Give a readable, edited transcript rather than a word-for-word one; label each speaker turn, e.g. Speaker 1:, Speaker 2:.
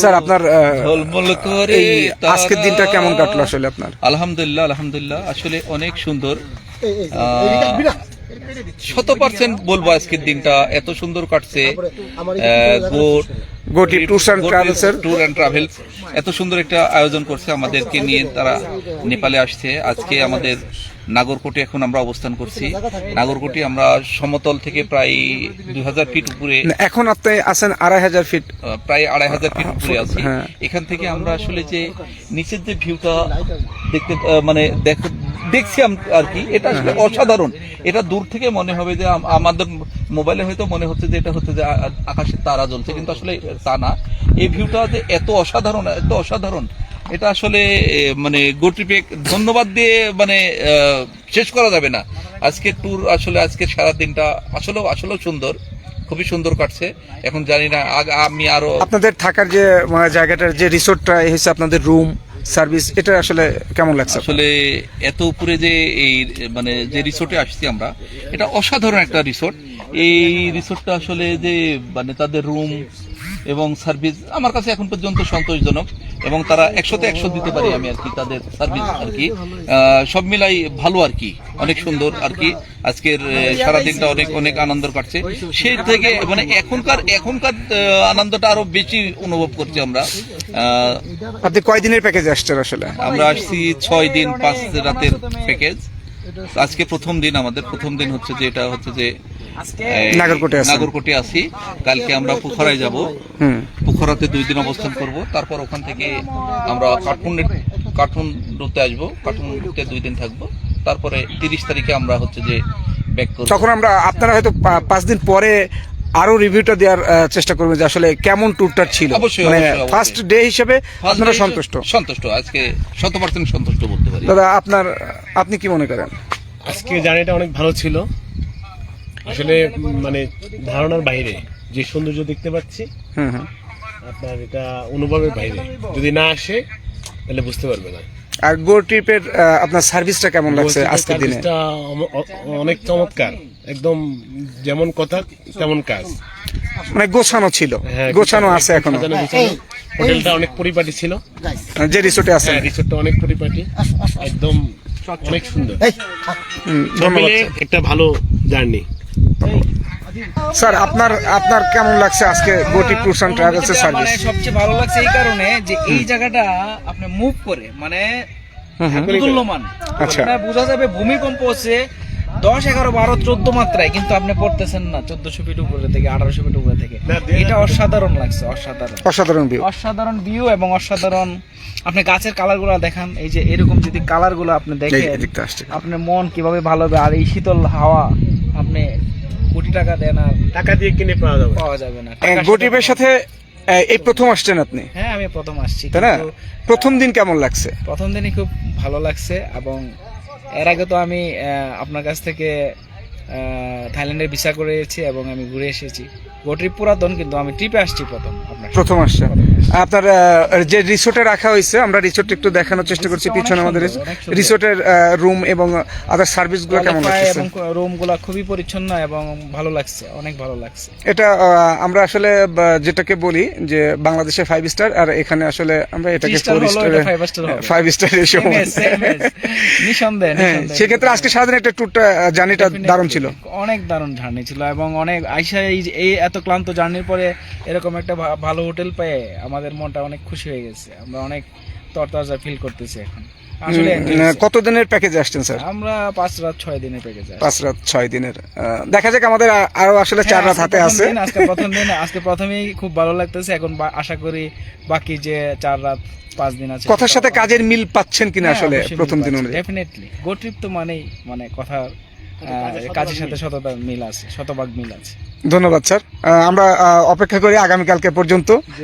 Speaker 1: Sir আপনার আজকের দিনটা কেমন কাটলো আসলে আপনার?
Speaker 2: আলহামদুলিল্লাহ আলহামদুলিল্লাহ, আসলে অনেক সুন্দর। 100% বলবো আজকের দিনটা এত সুন্দর কাটছে।
Speaker 1: গোটি ট্যুরস অ্যান্ড ট্রাভেলসের
Speaker 2: ট্যুর অ্যান্ড ট্রাভেলস এত সুন্দর একটা আয়োজন করছে আমাদেরকে নিয়ে। তারা নেপালে আসছে। আজকে আমাদের নাগরকোটে এখন আমরা অবস্থান করছি। নাগরকোটে আমরা সমতল থেকে প্রায় 2000 ফিট উপরে,
Speaker 1: এখন আপনি আছেন 2500 ফিট,
Speaker 2: প্রায় 2500 ফিট উপরে আছি। এখান থেকে আমরা আসলে যে নিচের যে ভিউটা দেখতে মানে দেখছি আর কি, এটা আসলে অসাধারণ। এটা দূর থেকে মনে হবে যে আমাদের মোবাইলে হয়তো মনে হচ্ছে যে এটা হচ্ছে যে আকাশের তারা জ্বলছে, কিন্তু আসলে তা না। এই ভিউটা যে এত অসাধারণ, এত অসাধারণ, এটা আসলে মানে গোট্রিপে ধন্যবাদ দিয়ে মানে শেষ করা যাবে না। আজকের ট্যুর আসলে আজকের সারা দিনটা আসলেও সুন্দর, খুবই সুন্দর কাটছে। এখন জানি না আমি আরো
Speaker 1: আপনাদের থাকার যে জায়গাটার যে রিসোর্টটা হচ্ছে আপনাদের রুম সার্ভিস, এটা আসলে কেমন লাগছে?
Speaker 2: আসলে এত উপরে যে এই মানে যে রিসোর্টে আসছি আমরা, এটা অসাধারণ একটা রিসোর্ট। এই রিসোর্টটা আসলে যে মানে তাদের রুম এবং সার্ভিস আমার কাছে এখন পর্যন্ত সন্তোষজনক, এবং তারা 100-তে 100 দিতে পারি আমি আর কি। তাদের সার্ভিস আর কি সব মিলাই ভালো আর কি, অনেক সুন্দর আর কি। আজকের সারাদিনটা অনেক অনেক আনন্দ কাটছে। সেই থেকে মানে এখনকার আনন্দটা আরো বেশি অনুভব করছি আমরা।
Speaker 1: আপনি কয়দিনের প্যাকেজ আসছেন আসলে?
Speaker 2: আমরা আসছি 6 দিন 5 রাতের প্যাকেজ। আজকে প্রথম দিন, আমাদের প্রথম দিন হচ্ছে যে এটা হচ্ছে যে নাগরকোটে আছি। কালকে আমরা পুখরায় যাব। পুখরাতে 2 দিন অবস্থান করব। তারপর ওখান থেকে আমরা কাঠমান্ডুতে আসবো। কাঠমান্ডুতে 2 দিন থাকবো। তারপরে 30 তারিখে আমরা হচ্ছে যে ব্যাক করব।
Speaker 1: তখন আপনারা হয়তো 5 দিন পরে আরো রিভিউটা দেওয়ার চেষ্টা করবেন যে আসলে কেমন ট্যুরটা ছিল।
Speaker 2: অবশ্যই
Speaker 1: ফার্স্ট ডে হিসেবে আপনারা
Speaker 2: সন্তুষ্ট আজকে 100% সন্তুষ্ট বলতে পারি।
Speaker 1: দাদা আপনি কি মনে করেন?
Speaker 3: আজকে জার্নিটা অনেক ভালো ছিল। আসলে মানে ধারণার বাইরে যে সৌন্দর্য দেখতে পাচ্ছি, আপনার এটা অনুভবের বাইরে। যদি না আসে তাহলে বুঝতে পারবে না।
Speaker 1: আর গো ট্রিপের আপনার সার্ভিসটা কেমন লাগছে আজকের দিনে?
Speaker 3: অনেক চমৎকার, একদম যেমন কথা তেমন কাজ,
Speaker 1: মানে গোছানো ছিল, গোছানো আছে এখনো।
Speaker 3: হোটেলটা অনেক পরিপাটি ছিল,
Speaker 1: যে রিসোর্টে আছে
Speaker 3: রিসোর্টটা অনেক পরিপাটি, একদম অনেক সুন্দর। ধন্যবাদ, একটা ভালো জার্নি।
Speaker 1: স্যার আপনার কেমন লাগছে আজকে গোটি ট্যুরস এন্ড ট্রাভেলস এর সার্ভিস?
Speaker 4: সবচেয়ে ভালো লাগছে এই কারণে যে এই জায়গাটা আপনি মুভ করে মানে তুল্যমান।
Speaker 1: আচ্ছা,
Speaker 4: বোঝা যাবে ভূমিকম্প হচ্ছে 10, 11, 12, 14 মাত্রায়, কিন্তু আপনি পড়তেছেন না 1400 ফিট উপরে থেকে, 1800 ফিট উপরে থেকে। এটা অসাধারণ লাগছে, অসাধারণ ভিউ এবং অসাধারণ। আপনি গাছের কালার গুলা দেখান, এই যে এরকম যদি কালার গুলো আপনি দেখেন, আপনার মন কিভাবে ভালো হবে। আর এই শীতল হাওয়া আপনি কোটি টাকা দেন আর
Speaker 3: টাকা দিয়ে কিনে পাওয়া যাবে না।
Speaker 1: গোটিপের সাথে এই প্রথম আসছেন আপনি?
Speaker 4: হ্যাঁ, আমি প্রথম আসছি।
Speaker 1: তাই না? প্রথম দিন কেমন লাগছে?
Speaker 4: প্রথম দিনই খুব ভালো লাগছে, এবং এর আগে তো আমি আপনার কাছ থেকে থাইল্যান্ডের ভিসা করেছি এবং আমি ঘুরে এসেছি। গোট্রিপ পুরাতন, কিন্তু আমি ট্রিপে আসছি প্রথম আসছে।
Speaker 1: আপনার যে রিসোর্টে রাখা হয়েছে, আমরা রিসোর্টে একটু দেখানোর চেষ্টা করছি পিছনে আমাদের রিসোর্টের রুম এবং আদার সার্ভিস গুলো কেমন লাগছে?
Speaker 4: এবং রুম গুলো খুবই পরিচ্ছন্ন এবং ভালো লাগছে, অনেক ভালো লাগছে।
Speaker 1: এটা আমরা আসলে যেটাকে বলি যে বাংলাদেশে 5 স্টার, আর এখানে আসলে আমরা এটাকে 4 স্টার 5 স্টার এর সমান।
Speaker 4: নিঃসন্দেহে
Speaker 1: সেক্ষেত্রে আজকে সারাদিন একটা ট্যুরটা জার্নিটা দারুণ ছিল,
Speaker 4: অনেক দারুণ জার্নি ছিল। এবং অনেক আইসা এই এত ক্লান্ত জার্নির পরে এরকম একটা ভালো হোটেল পেয়ে আমাদের মনটা অনেক খুশি হয়ে গেছে। আমরা অনেক তরতাজা ফিল করতেছি এখন। আসলে
Speaker 1: কত দিনের প্যাকেজে আসছেন স্যার?
Speaker 4: আমরা 5 রাত 6 দিনের প্যাকেজে।
Speaker 1: 5 রাত 6 দিনের। দেখা যাক, আমাদের আরো আসলে 4 রাত হাতে আছে।
Speaker 4: আজকে প্রথমেই খুব ভালো লাগতেছে। এখন আশা করি বাকি যে 4 রাত 5 দিন আছে,
Speaker 1: কথার সাথে কাজের মিল পাচ্ছেন কিনা আসলে প্রথম দিন অনুযায়ী?
Speaker 4: ডেফিনেটলি গো ট্রিপ তো মানে কথা কাজের সাথে শতভাগ মিল আছে। ধন্যবাদ
Speaker 1: স্যার, আমরা অপেক্ষা করি আগামীকালকে পর্যন্ত।